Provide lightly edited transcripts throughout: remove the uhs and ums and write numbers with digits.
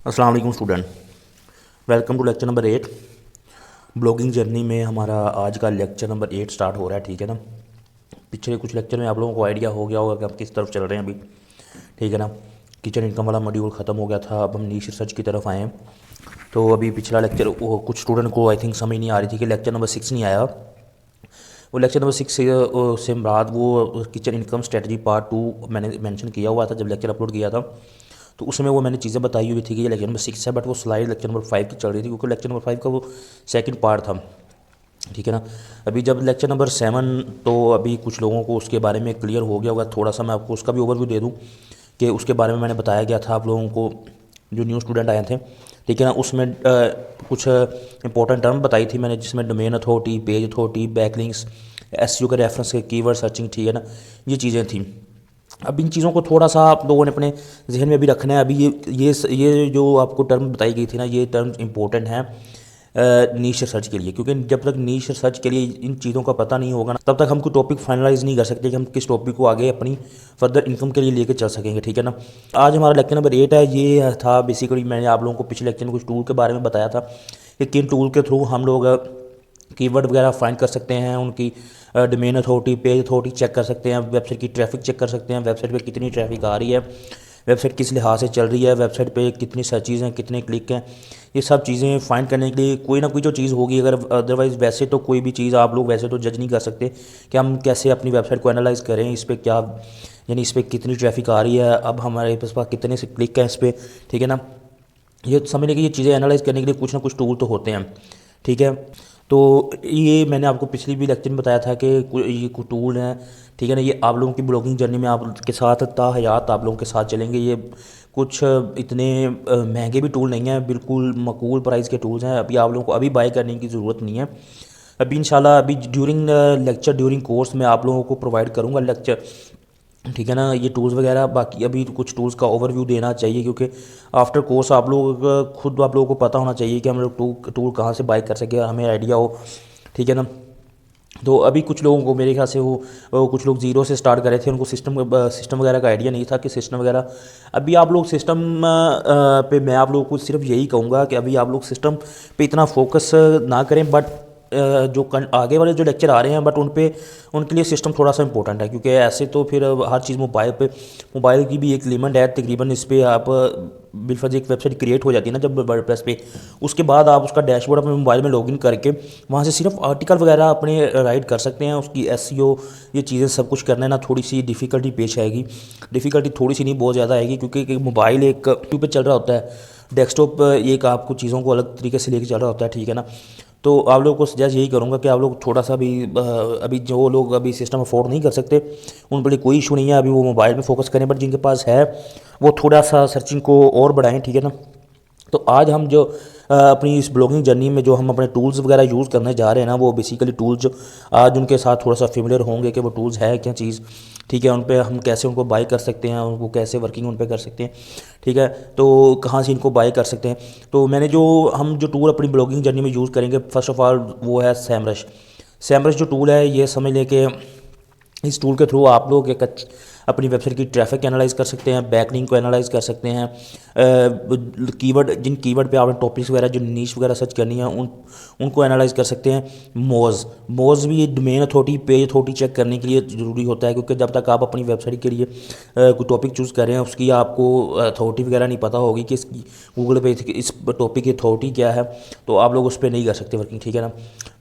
अस्सलाम वालेकुम student. Welcome to lecture number 8। Blogging journey में हमारा आज का लेक्चर नंबर 8 स्टार्ट हो रहा है। ठीक है ना। पिछले कुछ लेक्चर में आप लोगों को आइडिया हो गया होगा कि हम किस तरफ चल रहे हैं अभी। ठीक है ना। किचन इनकम वाला मॉड्यूल ख़त्म हो गया था, अब हम नीश रिसर्च की तरफ आए हैं। तो अभी पिछला लेक्चर वो कुछ स्टूडेंट को आई थिंक समझ नहीं आ रही थी कि लेक्चर नंबर 6 नहीं आया। वो लेक्चर नंबर 6 से बाद वो किचन इनकम स्ट्रेटजी पार्ट 2 मैंने मेंशन किया हुआ था जब लेक्चर अपलोड किया था। तो उसमें वो मैंने चीज़ें बताई हुई थी कि ये लेक्चर नंबर 6 है, बट वो स्लाइड लेक्चर नंबर 5 की चल रही थी क्योंकि लेक्चर नंबर 5 का वो सेकंड पार्ट था। ठीक है ना। अभी जब लेक्चर नंबर 7, तो अभी कुछ लोगों को उसके बारे में क्लियर हो गया होगा। थोड़ा सा मैं आपको उसका भी ओवरव्यू दे दूँ कि उसके बारे में मैंने बताया गया था आप लोगों को जो न्यू स्टूडेंट आए थे। ठीक है ना। उसमें कुछ इंपॉर्टेंट टर्म बताई थी मैंने, जिसमें domain authority, page authority, backlinks, SEO के रेफरेंस के, कीवर्ड सर्चिंग। ठीक है ना। ये चीज़ें थी। अब इन चीज़ों को थोड़ा सा आप लोगों ने अपने जहन में भी रखना है। अभी ये जो आपको टर्म बताई गई थी ना, ये टर्म इंपॉर्टेंट है नीश रिसर्च के लिए, क्योंकि जब तक नीश रिसर्च के लिए इन चीज़ों का पता नहीं होगा ना, तब तक हम कोई टॉपिक फाइनलाइज नहीं कर सकते कि हम किस टॉपिक को आगे अपनी फर्दर इनकम के लिए लेके चल सकेंगे। ठीक है ना। आज हमारा लेक्चर नंबर 8 है। ये था बेसिकली मैंने आप लोगों को पिछले लेक्चर में कुछ टूल के बारे में बताया था कि किन टूल के थ्रू हम लोग कीवर्ड वगैरह फाइंड कर सकते हैं, उनकी domain authority, page authority check कर सकते हैं, वेबसाइट की ट्रैफिक चेक कर सकते हैं, वेबसाइट पे कितनी ट्रैफिक आ रही है, वेबसाइट किस लिहाज से चल रही है, वेबसाइट पे कितनी सर्चेज़ हैं, कितने क्लिक हैं। ये सब चीज़ें फाइंड करने के लिए कोई ना कोई जो चीज़ होगी। अगर अदरवाइज़ वैसे तो कोई भी चीज़ आप लोग वैसे तो जज नहीं कर सकते कि हम कैसे अपनी वेबसाइट को एनालाइज़ करें, इस पर क्या यानी इस पर कितनी ट्रैफिक आ रही है, अब हमारे पास कितने से क्लिक हैं इस पर। ठीक है ना। ये समझने की ये चीज़ें एनालाइज़ करने के लिए कुछ ना कुछ टूल तो होते हैं। ठीक है। तो ये मैंने आपको पिछली भी लेक्चर में बताया था कि ये कुछ टूल हैं। ठीक है ना। ये आप लोगों की ब्लॉगिंग जर्नी में आपके साथ ताहयात आप लोगों के साथ चलेंगे। ये कुछ इतने महंगे भी टूल नहीं हैं, बिल्कुल मकबूल प्राइस के टूल्स हैं। अभी आप लोगों को अभी बाय करने की ज़रूरत नहीं है। अभी इंशाल्लाह अभी ड्यूरिंग लेक्चर ड्यूरिंग कोर्स में आप लोगों को प्रोवाइड करूँगा लेक्चर। ठीक है ना। ये टूल्स वगैरह बाकी अभी कुछ टूल्स का ओवरव्यू देना चाहिए, क्योंकि आफ्टर कोर्स आप लोग खुद आप लोगों को पता होना चाहिए कि हम लोग टूल कहाँ से बाय कर सके, हमें आइडिया हो। ठीक है ना। तो अभी कुछ लोगों को मेरे ख्याल से वो कुछ लोग ज़ीरो से स्टार्ट कर रहे थे, उनको सिस्टम वगैरह का आइडिया नहीं था कि सिस्टम वगैरह। अभी आप लोग सिस्टम पे मैं आप लोगों को सिर्फ यही कहूँगा कि अभी आप लोग सिस्टम पे इतना फोकस ना करें, बट जो आगे वाले जो लेक्चर आ रहे हैं बट उनके लिए सिस्टम थोड़ा सा इंपॉर्टेंट है, क्योंकि ऐसे तो फिर हर चीज़ मोबाइल की भी एक लिमिट है तकरीबन। इस पर आप बिलफर्ज एक वेबसाइट क्रिएट हो जाती है ना जब वर्डप्रेस पे, उसके बाद आप उसका डैशबोर्ड अपने मोबाइल में लॉगिन करके वहाँ से सिर्फ आर्टिकल वगैरह अपने राइट कर सकते हैं। उसकी एसईओ ये चीज़ें सब कुछ करना है ना, थोड़ी सी डिफ़िकल्टी पेश आएगी। डिफ़िकल्टी थोड़ी सी नहीं, बहुत ज़्यादा आएगी, क्योंकि मोबाइल एक ट्यूब पे चल रहा होता है, डेस्कटॉप एक आपको चीज़ों को अलग तरीके से लेके चल रहा होता है। ठीक है ना। तो आप लोगों को सजेस्ट यही करूँगा कि आप लोग थोड़ा सा भी अभी जो लोग अभी सिस्टम अफोर्ड नहीं कर सकते उन पर कोई इशू नहीं है, अभी वो मोबाइल में फोकस करें, बट जिनके पास है वो थोड़ा सा सर्चिंग को और बढ़ाएं। ठीक है ना। तो आज हम जो अपनी इस ब्लॉगिंग जर्नी में जो हम अपने टूल्स वगैरह यूज़ करने जा रहे हैं ना, वो बेसिकली टूल्स जो आज उनके साथ थोड़ा सा फेमिलियर होंगे कि वो टूल्स है क्या चीज़। ठीक है। उन पे हम कैसे उनको बाय कर सकते हैं, उनको कैसे वर्किंग उन पे कर सकते हैं। ठीक है। तो कहाँ से इनको बाय कर सकते हैं। तो हम जो टूल अपनी ब्लॉगिंग जर्नी में यूज़ करेंगे, फर्स्ट ऑफ़ ऑल वो है सैमरश। सैमरश जो टूल है, ये समझ लें कि इस टूल के थ्रू आप लोग अपनी वेबसाइट की ट्रैफिक एनालाइज कर सकते हैं, बैकलिंक को एनालाइज कर सकते हैं, जिन कीवर्ड पे आपने टॉपिक्स वगैरह जो नीश वगैरह सर्च करनी है उनको एनालाइज कर सकते हैं। मोज़ भी domain authority, page authority check करने के लिए ज़रूरी होता है, क्योंकि जब तक आप अपनी वेबसाइट के लिए कोई टॉपिक चूज़ कर रहे हैं उसकी आपको अथॉरिटी वगैरह नहीं पता होगी कि इसकी गूगल पे इस टॉपिक की अथॉरिटी क्या है, तो आप लोग उस पर नहीं कर सकते वर्किंग। ठीक है ना।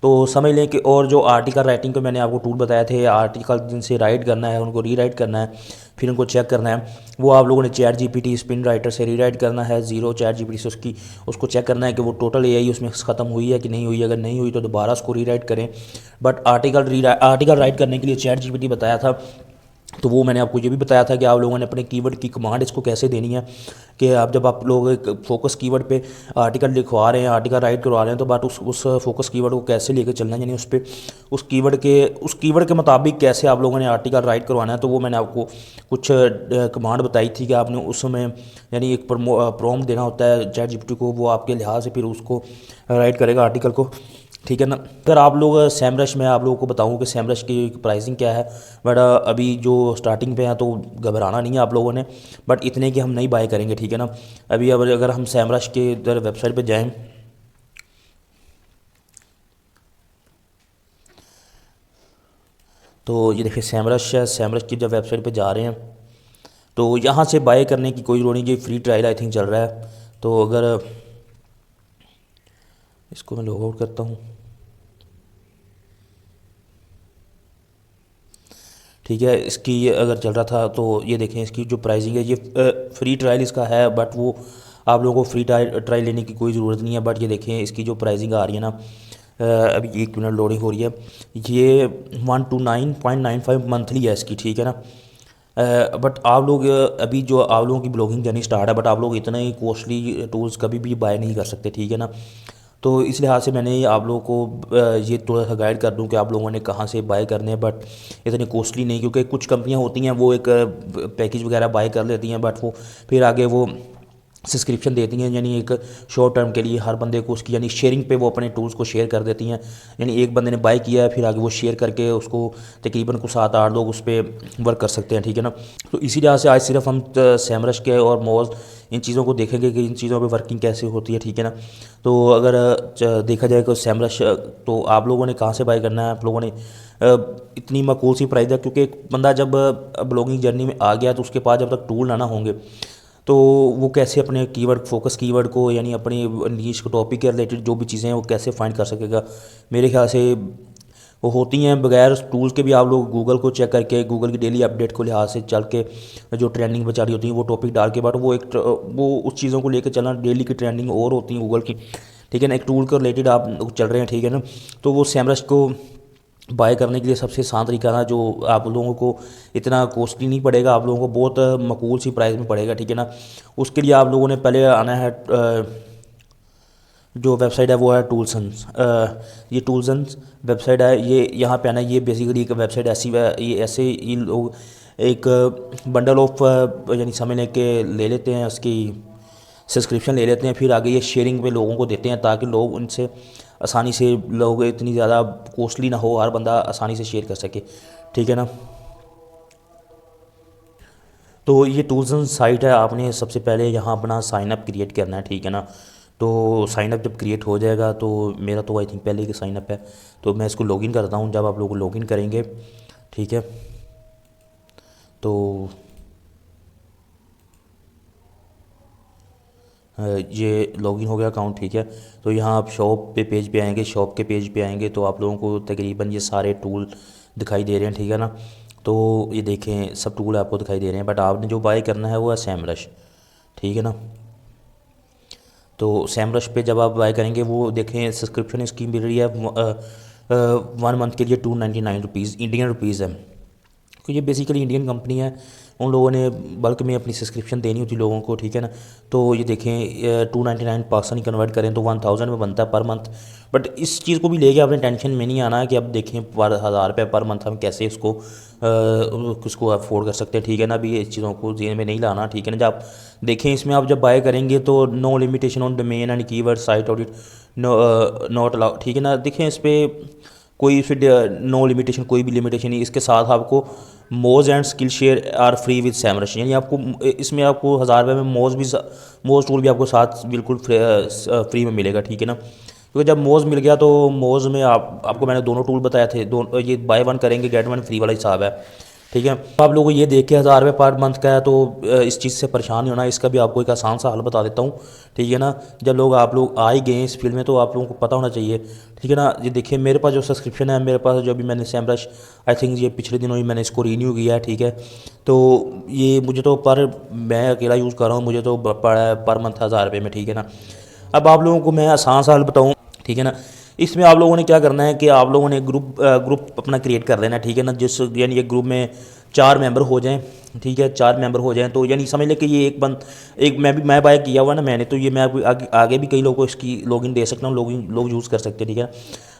तो समझ लें कि और जो आर्टिकल राइटिंग को मैंने आपको टूल बताए थे, आर्टिकल जिनसे राइट करना है उनको रीराइट करना है, फिर उनको चेक करना है, वो आप लोगों ने चैट जीपीटी स्पिन राइटर से रीराइट करना है, ज़ीरो चैट जीपीटी से उसको चेक करना है कि वो टोटल एआई उसमें ख़त्म हुई है कि नहीं हुई है। अगर नहीं हुई तो दोबारा उसको रीराइट करें। बट आर्टिकल राइट करने के लिए चैट जीपीटी बताया था, तो वो मैंने आपको ये भी बताया था कि आप लोगों ने अपने कीवर्ड की कमांड इसको कैसे देनी है, कि जब आप लोग एक फोकस कीवर्ड पे आर्टिकल लिखवा रहे हैं, आर्टिकल राइट करवा रहे हैं, तो बट उस फोकस कीवर्ड को कैसे लेकर चलना है, यानी उस कीवर्ड के मुताबिक कैसे आप लोगों ने आर्टिकल राइट करवाना है। तो वो मैंने आपको कुछ कमांड बताई थी कि आपने उसमें यानी एक प्रॉम्प्ट देना होता है चैट जीपीटी को, वो आपके लिहाज से फिर उसको राइट करेगा आर्टिकल को। ठीक है ना। अगर आप लोग सैमरश में आप लोगों को बताऊं कि सैमरश की प्राइसिंग क्या है, बट अभी जो स्टार्टिंग पे हैं तो घबराना नहीं है आप लोगों ने, बट इतने की हम नहीं बाय करेंगे, ठीक है ना। अभी अब अगर हम सैमरश के इधर वेबसाइट पे जाएं तो ये देखिए सैमरश है, सैमरश की जब वेबसाइट पे जा रहे हैं तो यहाँ से बाय करने की कोई ज़रूरत नहीं, ये फ्री ट्रायल आई थिंक चल रहा है। तो अगर इसको मैं लॉग आउट करता हूँ, ठीक है। इसकी ये अगर चल रहा था तो ये देखें इसकी जो प्राइसिंग है, ये फ्री ट्रायल इसका है, बट वो आप लोगों को फ्री ट्रायल लेने की कोई ज़रूरत नहीं है। बट ये देखें इसकी जो प्राइसिंग आ रही है ना, अभी 1 मिनट लोडिंग हो रही है, ये 129.95 मंथली है इसकी, ठीक है ना। बट आप लोग अभी जो आप लोगों की ब्लॉगिंग जर्नी स्टार्ट है, बट आप लोग इतने ही कॉस्टली टूल्स कभी भी बाय नहीं कर सकते, ठीक है ना। तो इस लिहाज से मैंने आप लोगों को ये थोड़ा सा गाइड कर दूं कि आप लोगों ने कहाँ से बाय करने हैं, बट इतनी कॉस्टली नहीं, क्योंकि कुछ कंपनियां होती हैं वो एक पैकेज वगैरह बाय कर लेती हैं, बट वो फिर आगे वो सब्सक्रिप्शन देती हैं, यानी एक शॉर्ट टर्म के लिए हर बंदे को उसकी यानी शेयरिंग पे वो अपने टूल्स को शेयर कर देती हैं। यानी एक बंदे ने बाय किया है फिर आगे वो शेयर करके उसको तकरीबन कुछ 7-8 लोग उस पर वर्क कर सकते हैं, ठीक है ना। तो इसी लिहाज से आज सिर्फ हम सैमरश के और मॉज इन चीज़ों को देखेंगे कि इन चीज़ों पे वर्किंग कैसे होती है, ठीक है ना। तो अगर देखा जाए कि सैमरश तो आप लोगों ने कहाँ से बाय करना है, आप लोगों ने इतनी माकूल सी प्राइस है, क्योंकि एक बंदा जब ब्लॉगिंग जर्नी में आ गया तो उसके पास जब तक टूल ना होंगे तो वो कैसे अपने कीवर्ड फोकस कीवर्ड को यानी अपनी नीश को टॉपिक के रिलेटेड जो भी चीज़ें हैं वो कैसे फाइंड कर सकेगा। मेरे ख्याल से वो होती हैं बगैर टूल्स के भी, आप लोग गूगल को चेक करके गूगल की डेली अपडेट को लिहाज से चल के जो ट्रेंडिंग में चल होती हैं वो टॉपिक डाल के, बट वो एक वो उस चीज़ों को लेकर चलना, डेली की ट्रेंडिंग और होती है गूगल की, ठीक है ना। एक टूल के रिलेटेड आप चल रहे हैं, ठीक है ना। तो वो सैमरश को बाय करने के लिए सबसे आसान तरीका ना, जो आप लोगों को इतना कॉस्टली नहीं पड़ेगा, आप लोगों को बहुत मकबूल सी प्राइस में पड़ेगा, ठीक है ना। उसके लिए आप लोगों ने पहले आना है, जो वेबसाइट है वो है टूल्सन्स। ये टूल्सन्स वेबसाइट है, ये यहाँ पे आना है। ये बेसिकली एक वेबसाइट ऐसी है, ये ऐसे ये लोग एक बंडल ऑफ यानी समझ लें कि ले लेते हैं, उसकी सब्सक्रिप्शन ले लेते हैं, फिर आगे ये शेयरिंग पे लोगों को देते हैं ताकि लोग उनसे आसानी से, लोग इतनी ज़्यादा कॉस्टली ना हो, हर बंदा आसानी से शेयर कर सके, ठीक है ना। तो ये टूल्स एंड साइट है, आपने सबसे पहले यहाँ अपना साइन अप क्रिएट करना है, ठीक है ना। तो साइन अप जब क्रिएट हो जाएगा तो मेरा तो आई थिंक पहले ही साइन अप है, तो मैं इसको लॉगिन करता हूँ। जब आप लोग लॉगिन करेंगे, ठीक है, तो ये लॉगिन हो गया अकाउंट, ठीक है। तो यहाँ आप शॉप पे पेज पे आएंगे, शॉप के पेज पे आएंगे तो आप लोगों को तकरीबन ये सारे टूल दिखाई दे रहे हैं, ठीक है ना। तो ये देखें सब टूल आपको दिखाई दे रहे हैं, बट आपने जो बाय करना है वो है सैमरश, ठीक है ना। तो सैमरश पे जब आप बाय करेंगे वो देखें सब्सक्रिप्शन इसकी मिल रही है 1 मंथ के लिए 299 रुपीज़, इंडियन रुपीज़ है। तो ये बेसिकली इंडियन कंपनी है, उन लोगों ने बल्क में अपनी सब्सक्रिप्शन देनी होती लोगों को, ठीक है ना। तो ये देखें 299 पाकिस्तानी कन्वर्ट करें तो 1000 में बनता है पर मंथ। बट इस चीज़ को भी लेके आपने टेंशन में नहीं आना कि अब देखें पर 1000 रुपये पर मंथ हम कैसे उसको अफोर्ड कर सकते हैं, ठीक है ना। अभी इस चीज़ों को जेन में नहीं लाना, ठीक है ना। जब देखें इसमें आप जब बाय करेंगे तो no limitation on domain and keyword site audit not allow, ठीक है ना। देखें इस पर कोई फिर नो लिमिटेशन, कोई भी लिमिटेशन नहीं। इसके साथ आपको Moz and Skillshare are free with Semrush, यानी आपको इसमें आपको 1000 रुपये में मोज टूल भी आपको साथ बिल्कुल फ्री में मिलेगा, ठीक है ना। क्योंकि जब मोज मिल गया तो मोज में आपको मैंने दोनों टूल बताए थे, दोनों ये बाय वन करेंगे गेट वन फ्री वाला हिसाब है, ठीक है। तो आप लोगों को ये देख के 1000 रुपये पर मंथ का है तो इस चीज़ से परेशान नहीं होना, इसका भी आपको एक आसान सा हल बता देता हूँ, ठीक है ना। जब आप लोग आ ही गए इस फील्ड में तो आप लोगों को पता होना चाहिए, ठीक है ना। ये देखिए मेरे पास जो सब्सक्रिप्शन है, मेरे पास जो अभी मैंने सैमरश आई थिंक ये पिछले दिनों ही मैंने इसको रीन्यू किया है, ठीक है। तो ये मुझे तो मैं अकेला यूज़ कर रहा हूँ, मुझे तो पड़ा है पर मंथ 1000 रुपये में, ठीक है ना। अब आप लोगों को मैं आसान सा हल बताऊँ, ठीक है ना। इसमें आप लोगों ने क्या करना है कि आप लोगों ने ग्रुप अपना क्रिएट कर लेना है, ठीक है ना। जिस यानी एक ग्रुप में 4 मेंबर हो जाएं, ठीक है, 4 मेंबर हो जाएं तो यानी समझ लें कि ये एक मैं बाय किया हुआ ना मैंने, तो ये मैं आगे भी कई लोगों को इसकी लॉगिन दे सकता हूँ, लोग यूज़ कर सकते हैं, ठीक है।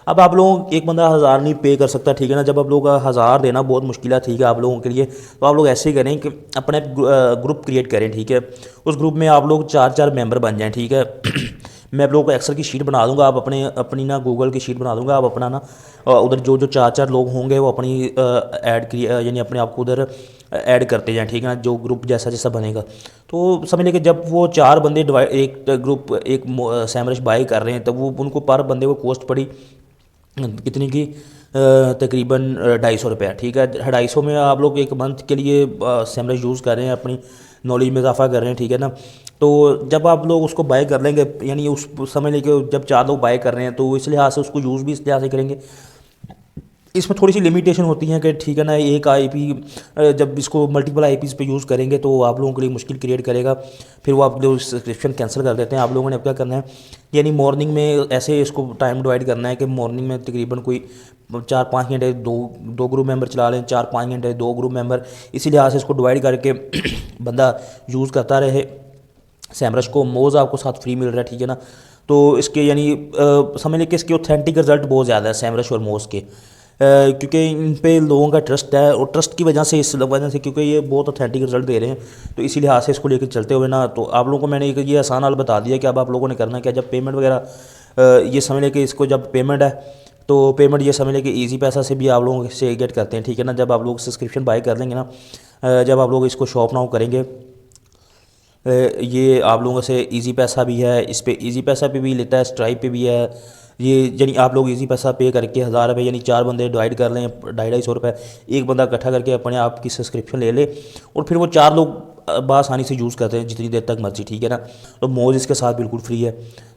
अब आप लोग एक बंदा 1000 नहीं पे कर सकता, ठीक है ना। जब आप लोग 1000 देना बहुत मुश्किल है, ठीक है, आप लोगों के लिए, तो आप लोग ऐसे ही करें कि अपने ग्रुप क्रिएट करें, ठीक है। उस ग्रुप में आप लोग 4 4 मेंबर बन जाएं, ठीक है। मैं आप लोगों को एक्सेल की शीट बना दूंगा, आप अपनी ना गूगल की शीट बना दूंगा, आप अपना ना उधर जो जो चार चार लोग होंगे वो अपनी ऐड यानी अपने आप को उधर ऐड करते जाएँ, ठीक है ना, जो ग्रुप जैसा जैसा बनेगा। तो समझ लें कि जब वो चार बंदे डिवाइड एक ग्रुप एक सैमरश बाई कर रहे हैं, तब वो उनको पर बंदे को कॉस्ट पड़ी कितनी की तकरीबन 250 रुपया, ठीक है। 250 में आप लोग एक मंथ के लिए सैमरश यूज़ कर रहे हैं, अपनी नॉलेज में इजाफा कर रहे हैं, ठीक है ना। तो जब आप लोग उसको बाय कर लेंगे, यानी उस समझ लेके जब चार लोग बाय कर रहे हैं तो इस लिहाज से उसको यूज़ भी इस लिहाज से करेंगे। इसमें थोड़ी सी लिमिटेशन होती है कि ठीक है ना, एक आईपी जब इसको मल्टीपल आईपीज़ पे यूज़ करेंगे तो आप लोगों के लिए मुश्किल क्रिएट करेगा, फिर वो आप लोग सब्सक्रिप्शन कैंसिल कर देते हैं। आप लोगों ने अब क्या करना है, यानी मॉर्निंग में ऐसे इसको टाइम डिवाइड करना है कि मॉर्निंग में तकरीबन कोई 4-5 घंटे दो ग्रुप मेंबर चला लें, 4-5 घंटे 2 ग्रुप मेंबर, इसी लिहाज से इसको डिवाइड करके बंदा यूज़ करता रहे सैमरश को। मोज़ आपको साथ फ्री मिल रहा है, ठीक है ना। तो इसके यानी समझ लें कि इसके ऑथेंटिक रिजल्ट बहुत ज़्यादा है सैमरश और मोज़ के, क्योंकि इन पे लोगों का ट्रस्ट है, और ट्रस्ट की वजह से, इस वजह से क्योंकि ये बहुत ऑथेंटिक रिजल्ट दे रहे हैं, तो इसी लिहाज से इसको लेकर चलते हुए ना, तो आप लोगों को मैंने ये आसान हाल बता दिया कि अब आप लोगों ने करना क्या, जब पेमेंट वगैरह ये समझ लें कि इसको जब पेमेंट है तो पेमेंट ये समझ लें कि ईजी पैसा से भी आप लोगों से गेट करते हैं, ठीक है ना। जब आप लोग सब्सक्रिप्शन बाय कर लेंगे ना, जब आप लोग इसको शॉप नाउ करेंगे, ये आप लोगों से इजी पैसा भी है, इस पे इजी पैसा पे भी लेता है, स्ट्राइप पे भी है ये। यानी आप लोग इजी पैसा पे करके 1000 रुपये, यानी 4 बंदे डिवाइड कर लें 250-250 रुपये, एक बंदा इकट्ठा करके अपने आप की सब्सक्रिप्शन ले ले, और फिर वो 4 लोग बआसानी से यूज़ करते हैं जितनी देर तक मर्जी, ठीक है ना। तो मोज़ इसके साथ बिल्कुल फ्री है।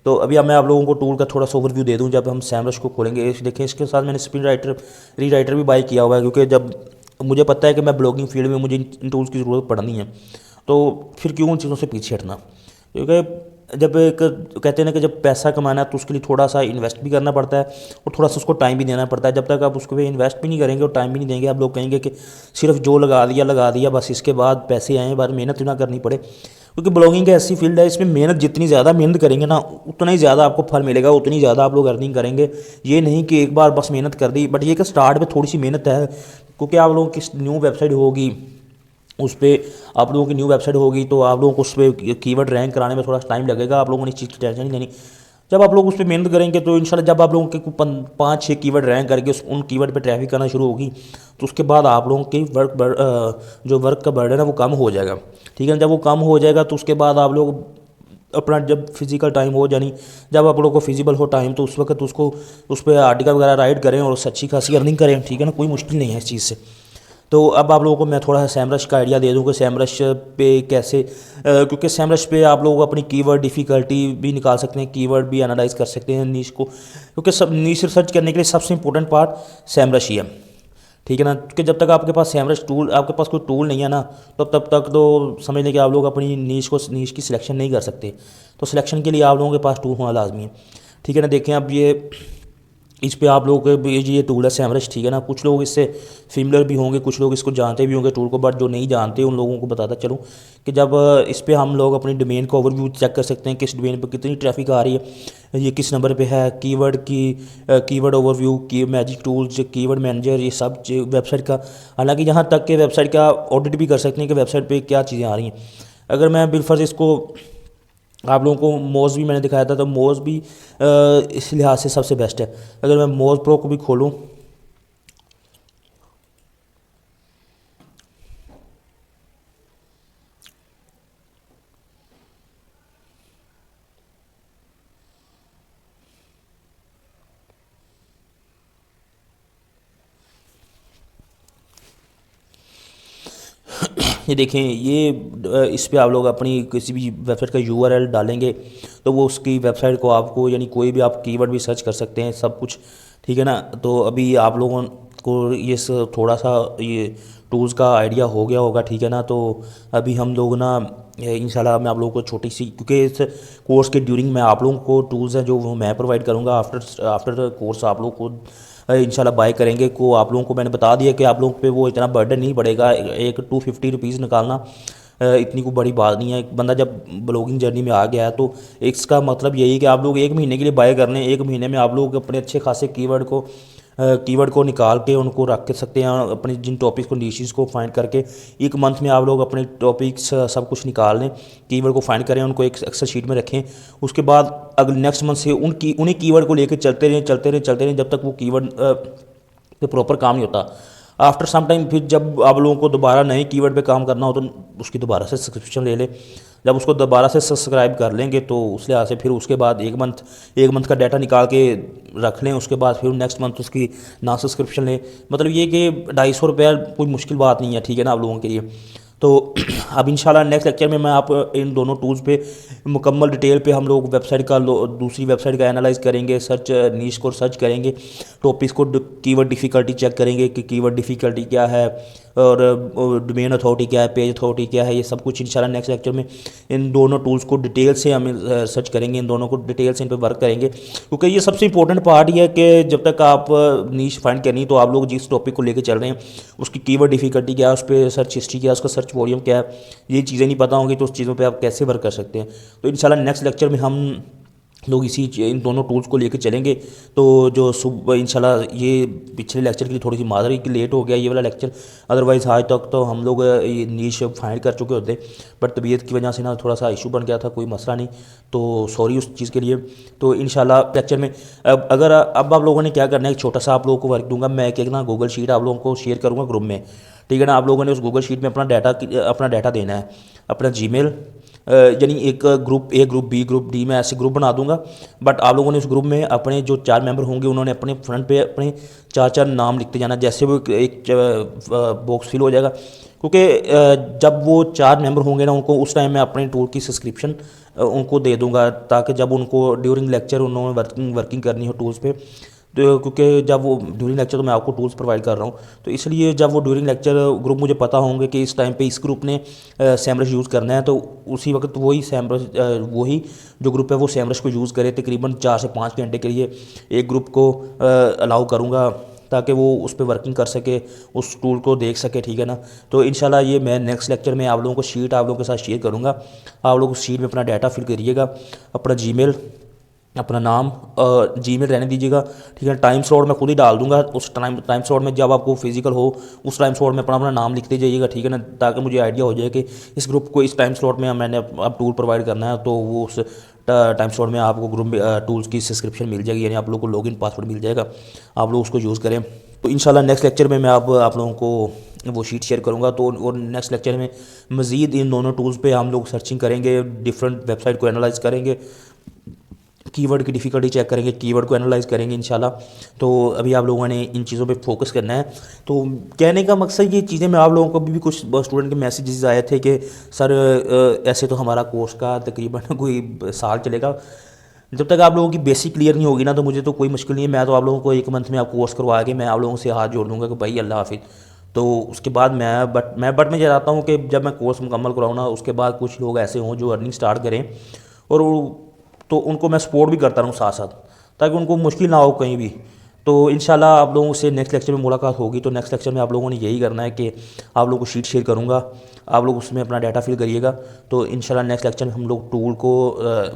तो अभी अब मैं आप लोगों को टूल का थोड़ा सा ओवरव्यू दे दूं। जब हम सैमरश को खोलेंगे, देखें इसके साथ मैंने स्पिन राइटर रीराइटर भी बाई किया हुआ है, क्योंकि जब मुझे पता है कि मैं ब्लॉगिंग फील्ड में मुझे इन टूल्स की ज़रूरत पड़नी है, तो फिर क्यों उन चीज़ों से पीछे हटना। क्योंकि जब एक कहते हैं ना कि जब पैसा कमाना है तो उसके लिए थोड़ा सा इन्वेस्ट भी करना पड़ता है, और थोड़ा सा उसको टाइम भी देना पड़ता है। जब तक आप उसको पे इन्वेस्ट भी नहीं करेंगे और टाइम भी नहीं देंगे, आप लोग कहेंगे कि सिर्फ जो लगा दिया बस, इसके बाद पैसे आए, बाद मेहनत ना करनी पड़े। क्योंकि ब्लॉगिंग एक ऐसी फील्ड है, इसमें मेहनत जितनी ज़्यादा मेहनत करेंगे ना, उतना ही ज़्यादा आपको फल मिलेगा, उतनी ज़्यादा आप लोग अर्निंग करेंगे। ये नहीं कि एक बार बस मेहनत कर दी, बट ये कि स्टार्ट में थोड़ी सी मेहनत है, क्योंकि आप लोगों की न्यू वेबसाइट होगी, उस पर आप लोगों की न्यू वेबसाइट होगी, तो आप लोगों को उस पर कीवर्ड रैंक कराने में थोड़ा टाइम लगेगा। आप लोगों ने इस चीज़ की टेंशन नहीं लेनी। जब आप लोग उस पर मेहनत करेंगे तो इंशाल्लाह जब आप लोगों के 5-6 कीवर्ड रैंक करके उन कीवर्ड पे ट्रैफिक करना शुरू होगी, तो उसके बाद आप लोगों की जो वर्क का बर्डन है वो कम हो जाएगा, ठीक है। जब वो कम हो जाएगा तो उसके बाद आप लोग अपना जब फिज़िकल टाइम हो, यानी जब आप लोगों को फिजिबल हो टाइम, तो उस वक्त उसको उस पर आर्टिकल वगैरह राइट करें और उससे अच्छी खासी अर्निंग करें, ठीक है ना। कोई मुश्किल नहीं है इस चीज़ से। तो अब आप लोगों को मैं थोड़ा सा सैमरश का आइडिया दे दूँ कि सैमरश पे कैसे, क्योंकि सैमरश पे आप लोग अपनी कीवर्ड डिफ़िकल्टी भी निकाल सकते हैं, कीवर्ड भी एनालाइज कर सकते हैं नीश को, क्योंकि सब नीश रिसर्च करने के लिए सबसे इंपॉर्टेंट पार्ट सैमरश ही है, ठीक है ना। क्योंकि जब तक आपके पास सैमरश टूल, आपके पास कोई टूल नहीं है ना, तो तब तक तो समझ लें कि आप लोग अपनी नीश की सिलेक्शन नहीं कर सकते। तो सिलेक्शन के लिए आप लोगों के पास टूल होना लाजमी है, ठीक है ना। देखें अब ये इस पे आप लोग ये टूल है सैमरश, ठीक है ना। कुछ लोग इससे फेमिलियर भी होंगे, कुछ लोग इसको जानते भी होंगे टूल को, बट जो नहीं जानते उन लोगों को बताता चलूँ कि जब इस पे हम लोग अपनी डोमेन का ओवरव्यू चेक कर सकते हैं, किस डोमेन पे कितनी ट्रैफिक आ रही है, ये किस नंबर पे है, कीवर्ड ओवरव्यू की मैजिक टूल्स, कीवर्ड मैनेजर, ये सब वेबसाइट का, हालांकि यहाँ तक कि वेबसाइट का ऑडिट भी कर सकते हैं कि वेबसाइट पर क्या चीज़ें आ रही हैं। अगर मैं बिलफर्ज इसको आप लोगों को मोज़ भी मैंने दिखाया था, तो मोज़ भी इस लिहाज से सबसे बेस्ट है। अगर मैं मोज़ प्रो को भी खोलूँ, ये देखें, ये इस पे आप लोग अपनी किसी भी वेबसाइट का यूआरएल डालेंगे तो वो उसकी वेबसाइट को आपको, यानी कोई भी आप कीवर्ड भी सर्च कर सकते हैं, सब कुछ, ठीक है ना। तो अभी आप लोगों को ये थोड़ा सा ये टूल्स का आइडिया हो गया होगा, ठीक है ना। तो अभी हम लोग ना इंशाल्लाह मैं आप लोगों को छोटी सी, क्योंकि इस कोर्स के ड्यूरिंग मैं आप लोगों को टूल्स हैं जो मैं प्रोवाइड करूँगा, आफ्टर कोर्स आप लोग को इंशाल्लाह बाय करेंगे को आप लोगों को मैंने बता दिया कि आप लोगों पे वो इतना बर्डन नहीं पड़ेगा। एक 250 रुपीज़ निकालना इतनी कोई बड़ी बात नहीं है। एक बंदा जब ब्लॉगिंग जर्नी में आ गया है तो इसका मतलब यही कि आप लोग 1 महीने के लिए बाय कर लें, 1 महीने में आप लोग अपने अच्छे खासे कीवर्ड को कीवर्ड को निकाल के उनको रख के सकते हैं अपने जिन टॉपिक्स को नीशेस को फाइंड करके। एक मंथ में आप लोग अपने टॉपिक्स सब कुछ निकाल लें, कीवर्ड को फाइंड करें, उनको एक एक्सेल शीट में रखें। उसके बाद अगले नेक्स्ट मंथ से उन्हीं कीवर्ड को लेकर चलते रहें जब तक वो कीवर्ड पे प्रॉपर काम नहीं होता। आफ्टर सम टाइम फिर जब आप लोगों को दोबारा नए कीवर्ड पे काम करना हो तो उसकी दोबारा से सब्सक्रिप्शन ले लें। जब उसको दोबारा से सब्सक्राइब कर लेंगे तो उस लिहाज से फिर उसके बाद एक मंथ का डाटा निकाल के रख लें। उसके बाद फिर नेक्स्ट मंथ उसकी ना सब्सक्रिप्शन लें। मतलब ये कि 250 रुपया कोई मुश्किल बात नहीं है, ठीक है ना, आप लोगों के लिए। तो अब इंशाल्लाह नेक्स्ट लेक्चर में मैं आप इन दोनों टूल्स पे मुकम्मल डिटेल पे हम लोग वेबसाइट का दूसरी वेबसाइट का एनालाइज करेंगे, सर्च नीश को सर्च करेंगे, टॉपिक्स को कीवर्ड डिफ़िकल्टी चेक करेंगे कि कीवर्ड डिफ़िकल्टी क्या है और डोमेन अथॉरिटी क्या है, पेज अथॉरिटी क्या है। ये सब कुछ इंशाल्लाह नेक्स्ट लेक्चर में इन दोनों टूल्स को डिटेल से हम सर्च करेंगे, इन दोनों को डिटेल से इन पर वर्क करेंगे, क्योंकि ये सबसे इंपॉर्टेंट पार्ट ही है कि जब तक आप नीश फाइंड करनी तो आप लोग जिस टॉपिक को लेकर चल रहे हैं उसकी कीवर्ड डिफ़िकल्टी क्या है, उस पर सर्च हिस्ट्री क्या है, उसका सर्च वॉल्यूम क्या है, ये चीज़ें नहीं पता होंगी तो उस चीज़ों पे आप कैसे वर्क कर सकते हैं। तो इंशाल्लाह नेक्स्ट लेक्चर में हम लोग इन दोनों टूल्स को लेकर चलेंगे। तो जो सुबह इंशाल्लाह ये पिछले लेक्चर की थोड़ी सी माजरी की लेट हो गया ये वाला लेक्चर, अदरवाइज़ आज तक तो हम लोग ये नीश फाइंड कर चुके होते, बट तबीयत की वजह से ना थोड़ा सा इशू बन गया था, कोई मसला नहीं, तो सॉरी उस चीज़ के लिए। तो इंशाल्लाह लेक्चर में अब आप लोगों ने क्या करना है, एक छोटा सा आप लोगों को वर्क दूंगा मैं, एक ना गूगल शीट आप लोगों को शेयर करूँगा ग्रुप में, ठीक है ना। आप लोगों ने उस गूगल शीट में अपना डाटा देना है, अपना जीमेल, यानी एक group A, group B, group D, में ऐसे ग्रुप बना दूंगा। बट आप लोगों ने उस ग्रुप में अपने जो 4 मेंबर होंगे उन्होंने अपने फ्रंट पे अपने 4 नाम लिखते जाना, जैसे वो एक बॉक्स फिल हो जाएगा। क्योंकि जब वो 4 मेंबर होंगे ना उनको उस टाइम मैं अपने टूल की सब्सक्रिप्शन उनको दे दूंगा, ताकि जब उनको ड्यूरिंग लेक्चर उन्होंने वर्किंग करनी हो टूल्स पे, तो क्योंकि जब वो ड्यूरिंग लेक्चर तो मैं आपको टूल्स प्रोवाइड कर रहा हूँ, तो इसलिए जब वो ड्यूरिंग लेक्चर ग्रुप मुझे पता होंगे कि इस टाइम पे इस ग्रुप ने सैमरश यूज़ करना है, तो उसी वक्त वही जो ग्रुप है वो सैमरश को यूज़ करे। तकरीबन 4 से 5 घंटे के लिए एक ग्रुप को अलाउ करूँगा ताकि वो उस पर वर्किंग कर सके, उस टूल को देख सके, ठीक है ना। तो इंशाल्लाह ये मैं नेक्स्ट लेक्चर में आप लोगों को शीट आप लोगों के साथ शेयर करूँगा। आप लोग उस शीट में अपना डाटा फिल करिएगा, अपना जीमेल, अपना नाम, जीमेल रहने दीजिएगा, ठीक है। टाइम स्लॉट मैं खुद ही डाल दूंगा, उस टाइम स्लॉट में जब आपको फिजिकल हो उस टाइम स्लॉट में अपना नाम लिखते जाइएगा, ठीक है ना, ताकि मुझे आइडिया हो जाए कि इस ग्रुप को इस टाइम स्लॉट में मैंने अब टूल प्रोवाइड करना है, तो वो उस टाइम स्लॉट में आपको ग्रुप में टूल्स की सब्सक्रिप्शन मिल जाएगी, यानी आप लोगों को लॉगिन पासवर्ड मिल जाएगा, आप लोग उसको यूज़ करें। तो इंशाल्लाह नेक्स्ट लेक्चर में मैं आप लोगों को वो शीट शेयर करूँगा। तो और नेक्स्ट लेक्चर में मज़ीद इन दोनों टूल्स पे हम लोग सर्चिंग करेंगे, डिफरेंट वेबसाइट को एनालाइज करेंगे, कीवर्ड की डिफ़िकल्टी चेक करेंगे, कीवर्ड को एनालाइज करेंगे इंशाल्लाह। तो अभी आप लोगों ने इन चीज़ों पे फोकस करना है। तो कहने का मकसद ये चीज़ें मैं आप लोगों को भी कुछ स्टूडेंट के मैसेजेस आए थे कि सर ऐसे तो हमारा कोर्स का तकरीबन कोई साल चलेगा, जब तक आप लोगों की बेसिक क्लियर नहीं होगी ना तो मुझे तो कोई मुश्किल नहीं है, मैं तो आप लोगों को 1 मंथ में आप कोर्स करवा के मैं आप लोगों से हाथ जोड़ दूँगा कि भाई अल्लाह हाफिज़। तो उसके बाद मैं चाहता हूँ कि जब मैं कोर्स मुकम्मल कराऊँ ना उसके बाद कुछ लोग ऐसे हों जो अर्निंग स्टार्ट करें, और तो उनको मैं सपोर्ट भी करता रहूँ साथ साथ, ताकि उनको मुश्किल ना हो कहीं भी। तो इंशाल्लाह आप लोगों से नेक्स्ट लेक्चर में मुलाकात होगी। तो नेक्स्ट लेक्चर में आप लोगों ने यही करना है कि आप लोगों को शीट शेयर करूँगा, आप लोग उसमें अपना डाटा फिल करिएगा। तो इंशाल्लाह नेक्स्ट लेक्चर में हम लोग टूल को,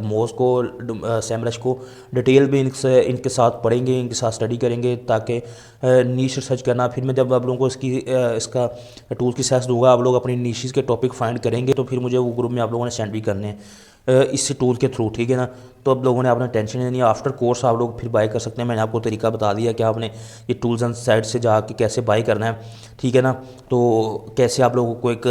मोज को, सैमरश को डिटेल में इनके साथ पढ़ेंगे, इनके साथ स्टडी करेंगे, ताकि नीश रिसर्च करना। फिर मैं जब आप लोगों को इसका टूल की सेस दूँगा, आप लोग अपनी नीशेस के टॉपिक फाइंड करेंगे, तो फिर मुझे वो ग्रुप में आप लोगों ने सेंड भी करने हैं इस टूल के थ्रू, ठीक है ना। तो अब लोगों ने अपना टेंशन नहीं है, आफ्टर कोर्स आप लोग फिर बाय कर सकते हैं। मैंने आपको तरीका बता दिया कि आपने ये टूल्स एंड साइट से जाके कैसे बाय करना है, ठीक है ना। तो कैसे आप लोगों को एक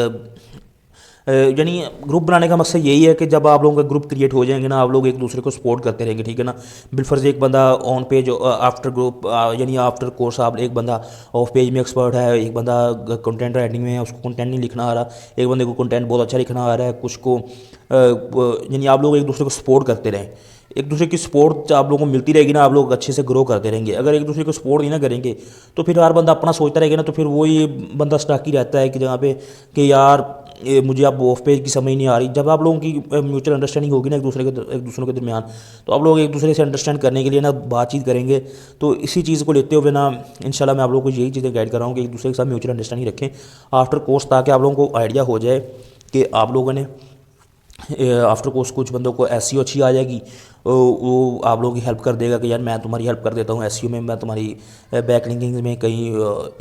यानी ग्रुप बनाने का मकसद यही है कि जब आप लोगों का ग्रुप क्रिएट हो जाएंगे ना, आप लोग एक दूसरे को सपोर्ट करते रहेंगे, ठीक है ना। बिलफर्ज एक बंदा ऑन पेज आफ्टर ग्रुप यानी आफ्टर कोर्स आप एक बंदा ऑफ पेज में एक्सपर्ट है, एक बंदा कंटेंट राइटिंग में है, उसको कंटेंट नहीं लिखना आ रहा, एक बंदे को कंटेंट बहुत अच्छा लिखना आ रहा है, कुछ को यानी आप लोग एक दूसरे को सपोर्ट करते रहें। एक दूसरे की सपोर्ट आप लोगों को मिलती रहेगी ना, आप लोग अच्छे से ग्रो करते रहेंगे। अगर एक दूसरे को सपोर्ट नहीं ना करेंगे तो फिर हर बंदा अपना सोचता रहेगा ना, तो फिर वही बंदा स्टक ही रहता है कि जहाँ पे कि यार मुझे अब ऑफ पेज की समझ नहीं आ रही। जब आप लोगों की म्यूचुअल अंडरस्टैंडिंग होगी ना एक दूसरों के दरमियान, तो आप लोग एक दूसरे से अंडरस्टैंड करने के लिए ना बातचीत करेंगे। तो इसी चीज़ को लेते हुए ना इंशाल्लाह मैं आप लोगों को यही चीज़ें गाइड कर रहा हूँ कि एक दूसरे के साथ म्यूचुअल अंडरस्टैंडिंग रखें आफ्टर कोर्स, ताकि आप लोगों को आइडिया हो जाए कि आप लोगों ने आफ्टर कोर्स कुछ बंदों को एसईओ अच्छी आ जाएगी, वो आप लोगों की हेल्प कर देगा कि यार मैं तुम्हारी हेल्प कर देता हूँ एसईओ में, मैं तुम्हारी बैक लिंकिंग में, कई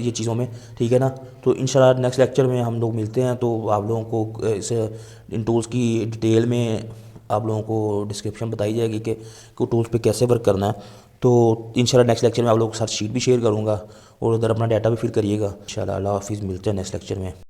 ये चीज़ों में, ठीक है ना। तो इंशाल्लाह नेक्स्ट लेक्चर में हम लोग मिलते हैं, तो आप लोगों को इस इन टूल्स की डिटेल में आप लोगों को डिस्क्रिप्शन बताई जाएगी कि टूल्स पे कैसे वर्क करना है। तो इंशाल्लाह नेक्स्ट लेक्चर में आप लोगों के साथ शीट भी शेयर करूँगा और उधर अपना डाटा भी फिल करिएगा। इंशाल्लाह अल्लाह हाफिज़, मिलते हैं नेक्स्ट लेक्चर में।